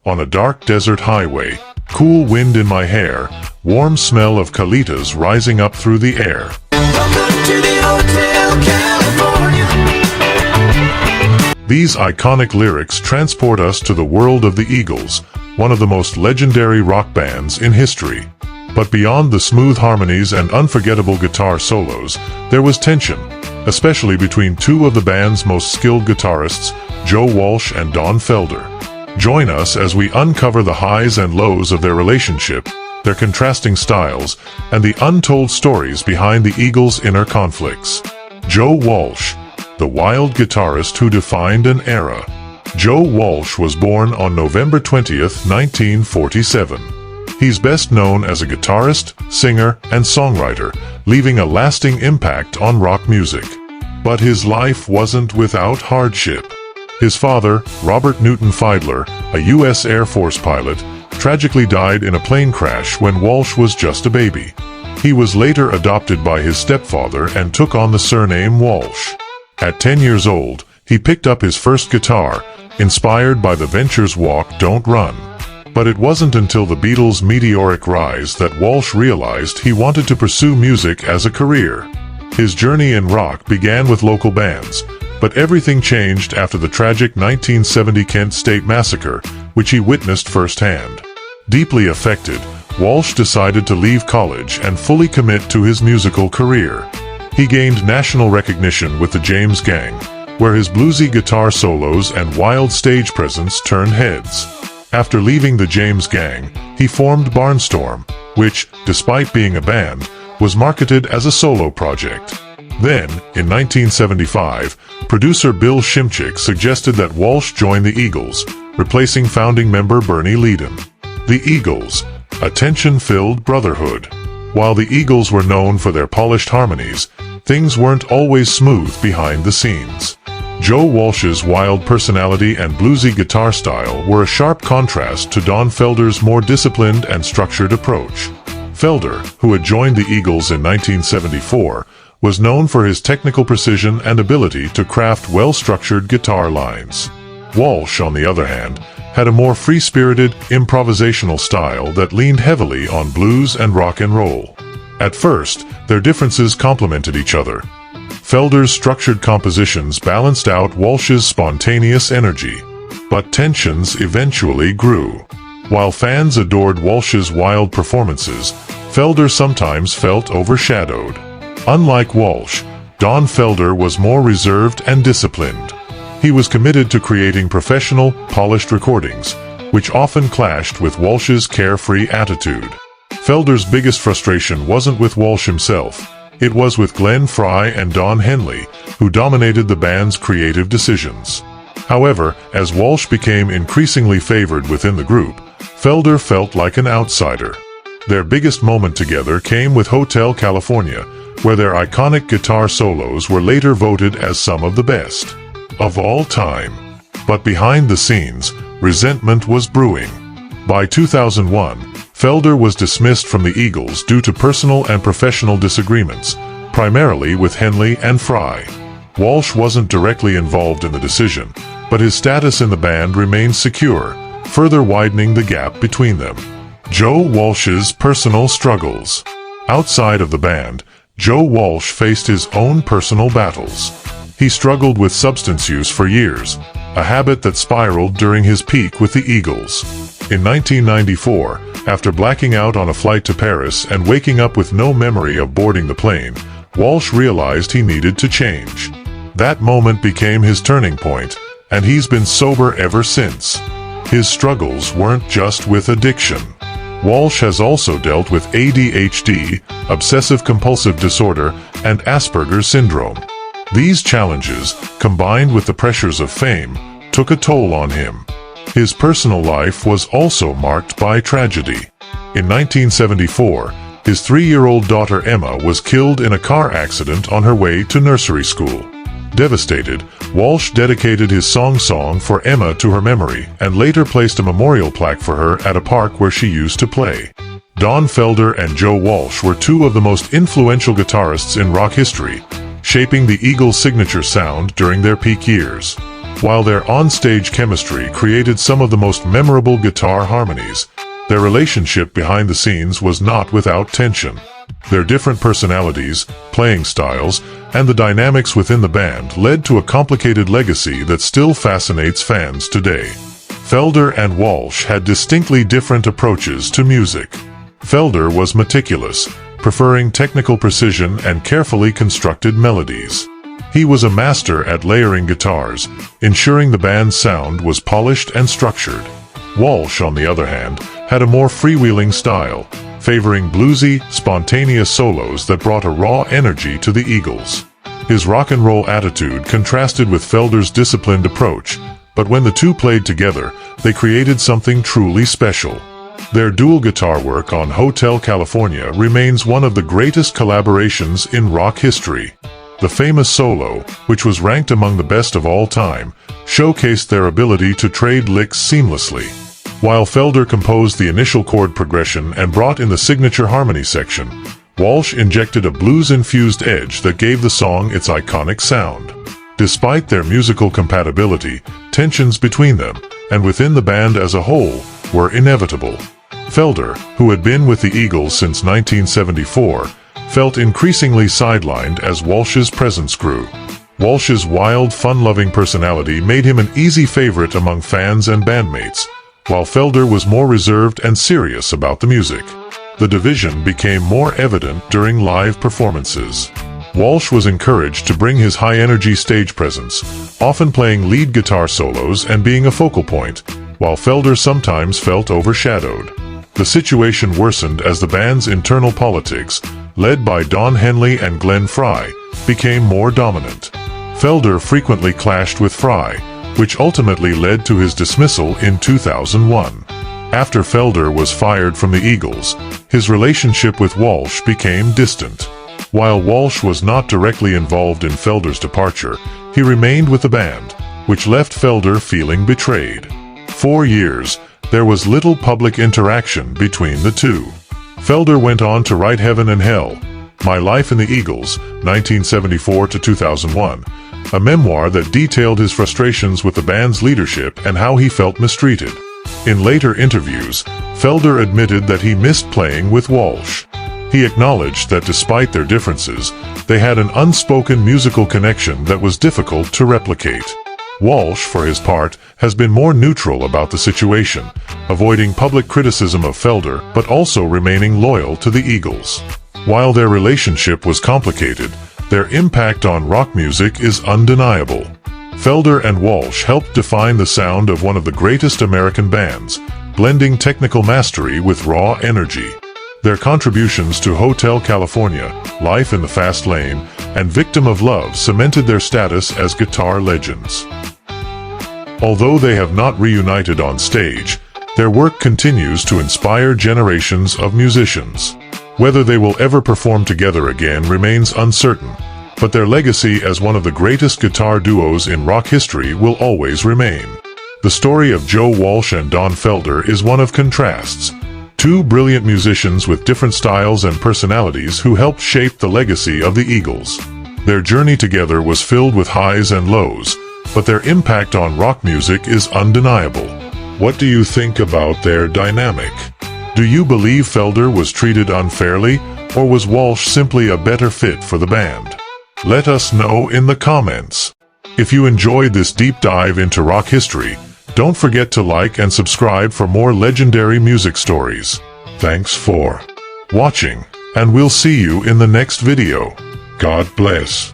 On a dark desert highway, cool wind in my hair, warm smell of calitas rising up through the air. Welcome to the Hotel California. These iconic lyrics transport us to the world of the Eagles, one of the most legendary rock bands in history. But beyond the smooth harmonies and unforgettable guitar solos, there was tension, especially between two of the band's most skilled guitarists, Joe Walsh and Don Felder. Join us as we uncover the highs and lows of their relationship, their contrasting styles, and the untold stories behind the Eagles' inner conflicts. Joe Walsh, the wild guitarist who defined an era. Joe Walsh was born on November 20th, 1947. He's best known as a guitarist, singer, and songwriter, leaving a lasting impact on rock music. But his life wasn't without hardship. His father, Robert Newton Fiedler, a U.S. Air Force pilot, tragically died in a plane crash when Walsh was just a baby. He was later adopted by his stepfather and took on the surname Walsh. At 10 years old, he picked up his first guitar, inspired by the Ventures' Walk, Don't Run. But it wasn't until the Beatles' meteoric rise that Walsh realized he wanted to pursue music as a career. His journey in rock began with local bands, but everything changed after the tragic 1970 Kent State Massacre, which he witnessed firsthand. Deeply affected, Walsh decided to leave college and fully commit to his musical career. He gained national recognition with the James Gang, where his bluesy guitar solos and wild stage presence turned heads. After leaving the James Gang, he formed Barnstorm, which, despite being a band, was marketed as a solo project. Then, in 1975, producer Bill Shimchick suggested that Walsh join the Eagles, replacing founding member Bernie Leadon. The Eagles, a tension-filled brotherhood. While the Eagles were known for their polished harmonies, things weren't always smooth behind the scenes. Joe Walsh's wild personality and bluesy guitar style were a sharp contrast to Don Felder's more disciplined and structured approach. Felder, who had joined the Eagles in 1974, was known for his technical precision and ability to craft well-structured guitar lines. Walsh, on the other hand, had a more free-spirited, improvisational style that leaned heavily on blues and rock and roll. At first, their differences complemented each other. Felder's structured compositions balanced out Walsh's spontaneous energy, but tensions eventually grew. While fans adored Walsh's wild performances, Felder sometimes felt overshadowed. Unlike Walsh, Don Felder was more reserved and disciplined. He was committed to creating professional, polished recordings, which often clashed with Walsh's carefree attitude. Felder's biggest frustration wasn't with Walsh himself. It was with Glenn Frey and Don Henley, who dominated the band's creative decisions. However, as Walsh became increasingly favored within the group, Felder felt like an outsider. Their biggest moment together came with Hotel California, where their iconic guitar solos were later voted as some of the best of all time. But behind the scenes, resentment was brewing. By 2001, Felder was dismissed from the Eagles due to personal and professional disagreements, primarily with Henley and Frey. Walsh wasn't directly involved in the decision, but his status in the band remained secure, further widening the gap between them. Joe Walsh's personal struggles. Outside of the band, Joe Walsh faced his own personal battles. He struggled with substance use for years, a habit that spiraled during his peak with the Eagles. In 1994, after blacking out on a flight to Paris and waking up with no memory of boarding the plane, Walsh realized he needed to change. That moment became his turning point, and he's been sober ever since. His struggles weren't just with addiction. Walsh has also dealt with ADHD, obsessive-compulsive disorder, and Asperger's syndrome. These challenges, combined with the pressures of fame, took a toll on him. His personal life was also marked by tragedy. In 1974, his 3-year-old daughter Emma was killed in a car accident on her way to nursery school. Devastated, Walsh dedicated his song for Emma to her memory and later placed a memorial plaque for her at a park where she used to play. Don Felder and Joe Walsh were two of the most influential guitarists in rock history, shaping the Eagles' signature sound during their peak years. While their on-stage chemistry created some of the most memorable guitar harmonies, their relationship behind the scenes was not without tension. Their different personalities, playing styles, and the dynamics within the band led to a complicated legacy that still fascinates fans today. Felder and Walsh had distinctly different approaches to music. Felder was meticulous, preferring technical precision and carefully constructed melodies. He was a master at layering guitars, ensuring the band's sound was polished and structured. Walsh, on the other hand, had a more freewheeling style, favoring bluesy, spontaneous solos that brought a raw energy to the Eagles. His rock and roll attitude contrasted with Felder's disciplined approach, but when the two played together, they created something truly special. Their dual guitar work on Hotel California remains one of the greatest collaborations in rock history. The famous solo, which was ranked among the best of all time, showcased their ability to trade licks seamlessly. While Felder composed the initial chord progression and brought in the signature harmony section, Walsh injected a blues-infused edge that gave the song its iconic sound. Despite their musical compatibility, tensions between them, and within the band as a whole, were inevitable. Felder, who had been with the Eagles since 1974, felt increasingly sidelined as Walsh's presence grew. Walsh's wild, fun-loving personality made him an easy favorite among fans and bandmates, while Felder was more reserved and serious about the music. The division became more evident during live performances. Walsh was encouraged to bring his high-energy stage presence, often playing lead guitar solos and being a focal point, while Felder sometimes felt overshadowed. The situation worsened as the band's internal politics, led by Don Henley and Glenn Frey, became more dominant. Felder frequently clashed with Frey, which ultimately led to his dismissal in 2001. After Felder was fired from the Eagles, his relationship with Walsh became distant. While Walsh was not directly involved in Felder's departure, he remained with the band, which left Felder feeling betrayed. For years, there was little public interaction between the two. Felder went on to write Heaven and Hell, My Life in the Eagles, 1974 to 2001, a memoir that detailed his frustrations with the band's leadership and how he felt mistreated. In later interviews, Felder admitted that he missed playing with Walsh. He acknowledged that despite their differences, they had an unspoken musical connection that was difficult to replicate. Walsh, for his part, has been more neutral about the situation, avoiding public criticism of Felder but also remaining loyal to the Eagles. While their relationship was complicated, their impact on rock music is undeniable. Felder and Walsh helped define the sound of one of the greatest American bands, blending technical mastery with raw energy. Their contributions to Hotel California, Life in the Fast Lane, and Victim of Love cemented their status as guitar legends. Although they have not reunited on stage, their work continues to inspire generations of musicians. Whether they will ever perform together again remains uncertain, but their legacy as one of the greatest guitar duos in rock history will always remain. The story of Joe Walsh and Don Felder is one of contrasts. Two brilliant musicians with different styles and personalities who helped shape the legacy of the Eagles. Their journey together was filled with highs and lows, but their impact on rock music is undeniable. What do you think about their dynamic? Do you believe Felder was treated unfairly, or was Walsh simply a better fit for the band? Let us know in the comments. If you enjoyed this deep dive into rock history, don't forget to like and subscribe for more legendary music stories. Thanks for watching, and we'll see you in the next video. God bless.